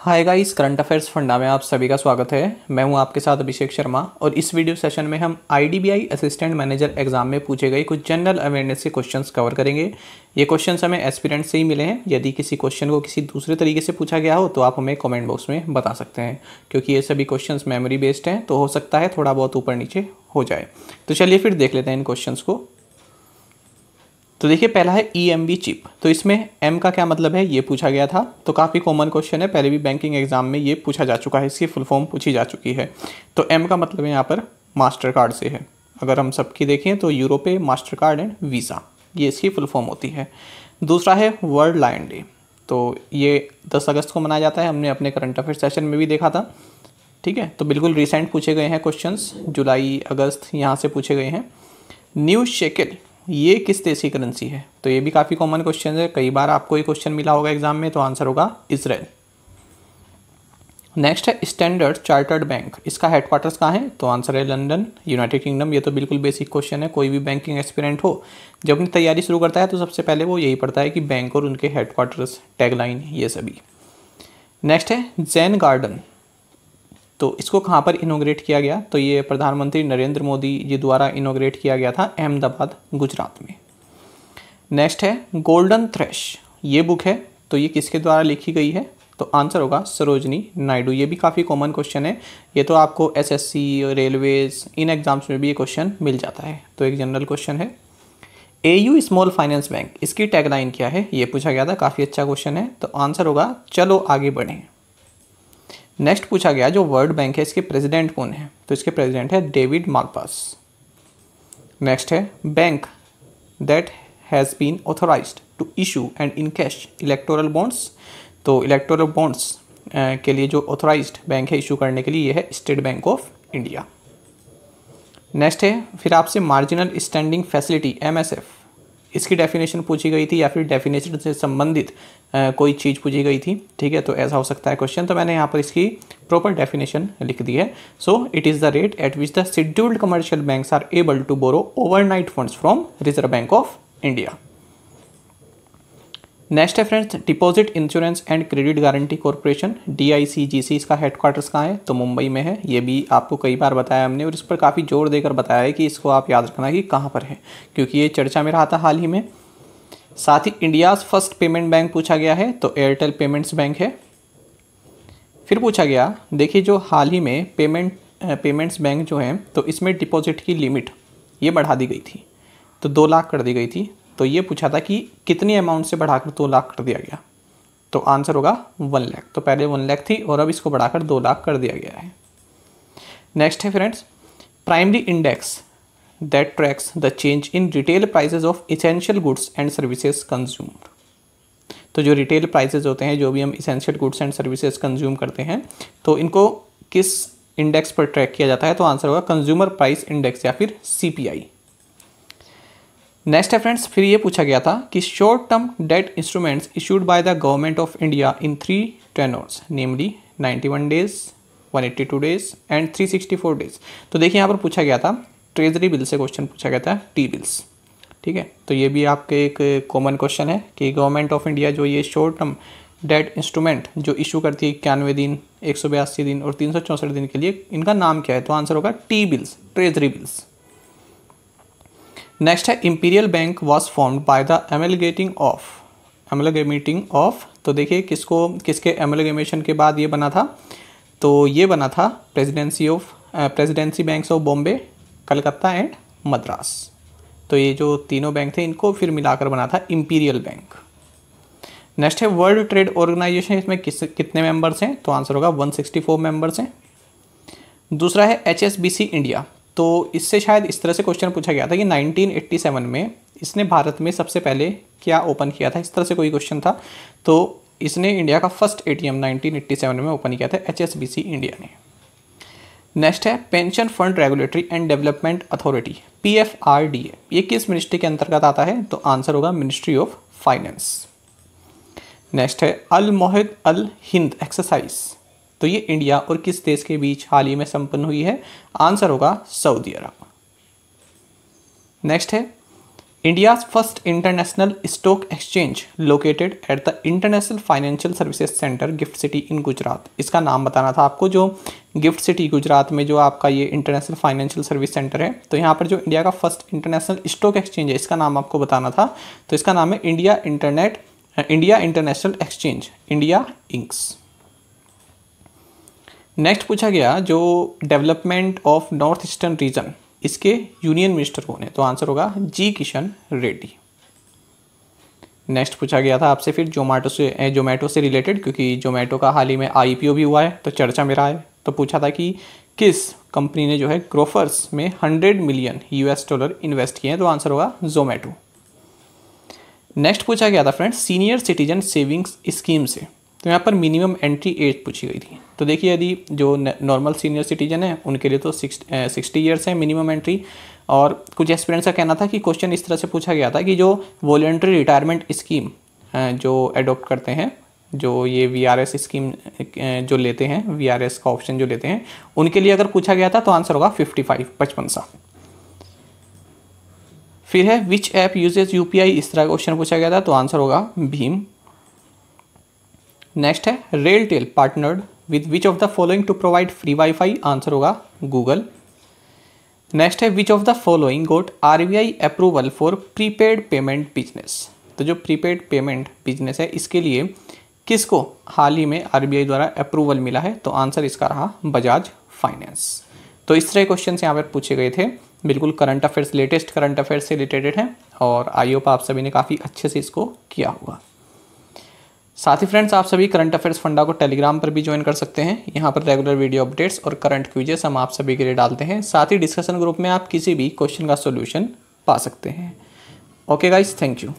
Hi guys, current affairs funda में आप सभी का स्वागत है। मैं हूं आपके साथ अभिषेक शर्मा और इस वीडियो सेशन में हम आईडीबीआई असिस्टेंट मैनेजर एग्जाम में पूछे गए कुछ जनरल अवेयरनेस के क्वेश्चंस कवर करेंगे। ये क्वेश्चंस हमें एस्पिरेंट से ही मिले हैं। यदि किसी क्वेश्चन को किसी दूसरे तरीके से पूछा गया हो तो आप हमें कमेंट बॉक्स में बता सकते हैं, क्योंकि ये सभी क्वेश्चंस मेमोरी बेस्ड हैं तो हो सकता है थोड़ा बहुत ऊपर नीचे हो जाए। तो चलिए फिर देख लेते हैं इन क्वेश्चंस को। तो देखिए, पहला है ईएमवी चिप। तो इसमें एम का क्या मतलब है ये पूछा गया था, तो काफ़ी कॉमन क्वेश्चन है, पहले भी बैंकिंग एग्जाम में ये पूछा जा चुका है, इसकी फुल फॉर्म पूछी जा चुकी है। तो एम का मतलब यहाँ पर मास्टर कार्ड से है। अगर हम सबकी देखें तो Europay, master card and visa, ये इसकी फुल फॉर्म होती है। दूसरा है वर्ल्ड लायन डे। तो ये 10 अगस्त को मनाया जाता है, हमने अपने करंट अफेयर सेशन में भी देखा था। ठीक है, तो बिल्कुल रिसेंट पूछे गए हैं क्वेश्चंस, जुलाई अगस्त यहाँ से पूछे गए हैं। न्यू शेकेल, ये किस देश की करेंसी है? तो ये भी काफ़ी कॉमन क्वेश्चन है, कई बार आपको ये क्वेश्चन मिला होगा एग्जाम में, तो आंसर होगा इजराइल। नेक्स्ट है स्टैंडर्ड चार्टर्ड बैंक, इसका हेडक्वार्टर्स कहाँ है? तो आंसर है लंदन, यूनाइटेड किंगडम। ये तो बिल्कुल बेसिक क्वेश्चन है, कोई भी बैंकिंग एस्पिरेंट हो जब अपनी तैयारी शुरू करता है तो सबसे पहले वो यही पढ़ता है कि बैंक और उनके हेडक्वार्टर्स, टैगलाइन, ये सभी। नेक्स्ट है जैन गार्डन। तो इसको कहाँ पर इनोग्रेट किया गया? तो ये प्रधानमंत्री नरेंद्र मोदी जी द्वारा इनोग्रेट किया गया था अहमदाबाद, गुजरात में। नेक्स्ट है गोल्डन थ्रेश, ये बुक है, तो ये किसके द्वारा लिखी गई है? तो आंसर होगा सरोजनी नायडू। ये भी काफ़ी कॉमन क्वेश्चन है, ये तो आपको एसएससी, रेलवेज, इन एग्जाम्स में भी ये क्वेश्चन मिल जाता है, तो एक जनरल क्वेश्चन है। एयू स्मॉल फाइनेंस बैंक, इसकी टैगलाइन क्या है? ये पूछा गया था, काफ़ी अच्छा क्वेश्चन है, तो आंसर होगा चलो आगे बढ़ें। नेक्स्ट पूछा गया जो वर्ल्ड बैंक है इसके प्रेसिडेंट कौन है? तो इसके प्रेसिडेंट है डेविड मालपास। नेक्स्ट है bank that has been authorized to issue and encash electoral bonds. तो इलेक्टोरल बॉन्ड्स के लिए जो ऑथोराइज्ड बैंक है इशू करने के लिए, ये है state bank of India. Next है फिर आपसे मार्जिनल स्टैंडिंग फैसिलिटी MSF, इसकी डेफिनेशन पूछी गई थी या फिर डेफिनेशन से संबंधित कोई चीज़ पूछी गई थी। ठीक है, तो ऐसा हो सकता है क्वेश्चन, तो मैंने यहाँ पर इसकी प्रॉपर डेफिनेशन लिख दी है। So it is the rate at which the scheduled commercial banks are able to borrow overnight funds from Reserve Bank of India. Next है friends deposit insurance and credit guarantee corporation, DICGC, इसका headquarters कहाँ है? तो मुंबई में है। ये भी आपको कई बार बताया हमने और इस पर काफ़ी जोर देकर बताया है कि इसको आप याद रखना कि कहाँ पर है, क्योंकि ये चर्चा में रहा था हाल ही में। साथ ही इंडियाज़ फर्स्ट पेमेंट बैंक पूछा गया है, तो एयरटेल पेमेंट्स बैंक है। फिर पूछा गया, देखिए जो हाल ही में पेमेंट्स बैंक जो हैं, तो इसमें डिपॉजिट की लिमिट ये बढ़ा दी गई थी, तो 2 लाख कर दी गई थी। तो ये पूछा था कि कितनी अमाउंट से बढ़ाकर 2 लाख कर दिया गया? तो आंसर होगा 1 लाख। तो पहले 1 लाख थी और अब इसको बढ़ाकर 2 लाख कर दिया गया है। नेक्स्ट है friends primary index that tracks the change in retail prices of essential goods and services consumed. तो जो रिटेल प्राइसेस होते हैं, जो भी हम essential goods and services consume करते हैं, तो इनको किस इंडेक्स पर ट्रैक किया जाता है? तो आंसर होगा कंज्यूमर प्राइस इंडेक्स या फिर CPI। नेक्स्ट है फ्रेंड्स फिर ये पूछा गया था कि short term debt instruments issued by the government of India in 3 tenors, namely 91 days, 182 days and 364 days. तो देखिए यहाँ पर पूछा गया था ट्रेजरी बिल से क्वेश्चन पूछा गया था, टी बिल्स। ठीक है, तो ये भी आपके एक कॉमन क्वेश्चन है कि गवर्नमेंट ऑफ इंडिया जो ये शॉर्ट टर्म डेट इंस्ट्रूमेंट जो इशू करती है 91 दिन, 182 दिन और 364 दिन के लिए, इनका नाम क्या है? तो आंसर होगा T bills, treasury bills. Next है Imperial Bank was formed by the amalgamating of. तो देखिए किसके एमलगेमेशन के बाद ये बना था? तो ये बना था presidency banks of Bombay, Calcutta and Madras. तो ये जो तीनों बैंक थे इनको फिर मिलाकर बना था इंपीरियल बैंक। नेक्स्ट है वर्ल्ड ट्रेड ऑर्गेनाइजेशन, इसमें कितने मेंबर्स हैं? तो आंसर होगा 164 मेंबर्स हैं। दूसरा है HSBC इंडिया। तो इससे शायद इस तरह से क्वेश्चन पूछा गया था कि 1987 में इसने भारत में सबसे पहले क्या ओपन किया था, इस तरह से कोई क्वेश्चन था। तो इसने इंडिया का फर्स्ट ATM 1987 में ओपन किया था HSBC इंडिया ने। नेक्स्ट है pension fund regulatory and development authority, PFRDA, ये किस मिनिस्ट्री के अंतर्गत आता है? तो आंसर होगा मिनिस्ट्री ऑफ फाइनेंस। नेक्स्ट है अल मोहिद अल हिंद एक्सरसाइज, तो ये इंडिया और किस देश के बीच हाल ही में संपन्न हुई है? आंसर होगा सऊदी अरब। नेक्स्ट है India's first international stock exchange located at the international financial services centre gift city in Gujarat. इसका नाम बताना था आपको, जो गिफ्ट सिटी गुजरात में जो आपका ये इंटरनेशनल फाइनेंशियल सर्विस सेंटर है, तो यहाँ पर जो इंडिया का फर्स्ट इंटरनेशनल स्टॉक एक्सचेंज है, इसका नाम आपको बताना था। तो इसका नाम है India international exchange, India inks. Next पूछा गया जो development of north eastern region, इसके यूनियन मिनिस्टर कौन है? तो आंसर होगा जी किशन रेड्डी। नेक्स्ट पूछा गया था आपसे फिर जोमेटो से रिलेटेड, क्योंकि जोमेटो का हाल ही में IPO भी हुआ है तो चर्चा में रहा है। तो पूछा था कि किस कंपनी ने जो है ग्रोफर्स में $100 मिलियन इन्वेस्ट किए हैं? तो आंसर होगा जोमेटो। नेक्स्ट पूछा गया था friends senior citizen savings scheme से, तो यहाँ पर मिनिमम एंट्री एज पूछी गई थी। तो देखिए यदि जो नॉर्मल सीनियर सिटीजन है उनके लिए तो 60 ईयर्स है मिनिमम एंट्री, और कुछ एस्पिरेंट्स का कहना था कि क्वेश्चन इस तरह से पूछा गया था कि जो वॉलंटरी रिटायरमेंट स्कीम जो अडॉप्ट करते हैं, जो ये VRS स्कीम जो लेते हैं, VRS का ऑप्शन जो लेते हैं, उनके लिए अगर पूछा गया था तो आंसर होगा 55 साल। फिर है विच ऐप यूजेज UPI, इस तरह का क्वेश्चन पूछा गया था, तो आंसर होगा भीम। नेक्स्ट है RailTel partnered with which of the following to provide free wifi, answer होगा गूगल। नेक्स्ट है which of the following got RBI approval for prepaid payment business, तो जो प्रीपेड पेमेंट बिजनेस है इसके लिए किसको हाल ही में RBI द्वारा अप्रूवल मिला है? तो आंसर इसका रहा बजाज फाइनेंस। तो इस तरह के क्वेश्चन यहाँ पर पूछे गए थे, बिल्कुल current affairs, latest current affairs से रिलेटेड है, और आई होप आप सभी ने काफ़ी अच्छे से इसको किया होगा। साथ ही फ्रेंड्स आप सभी करंट अफेयर्स फंडा को टेलीग्राम पर भी ज्वाइन कर सकते हैं। यहाँ पर रेगुलर वीडियो अपडेट्स और करंट क्विजेस हम आप सभी के लिए डालते हैं। साथ ही डिस्कशन ग्रुप में आप किसी भी क्वेश्चन का सॉल्यूशन पा सकते हैं। Okay guys, thank you.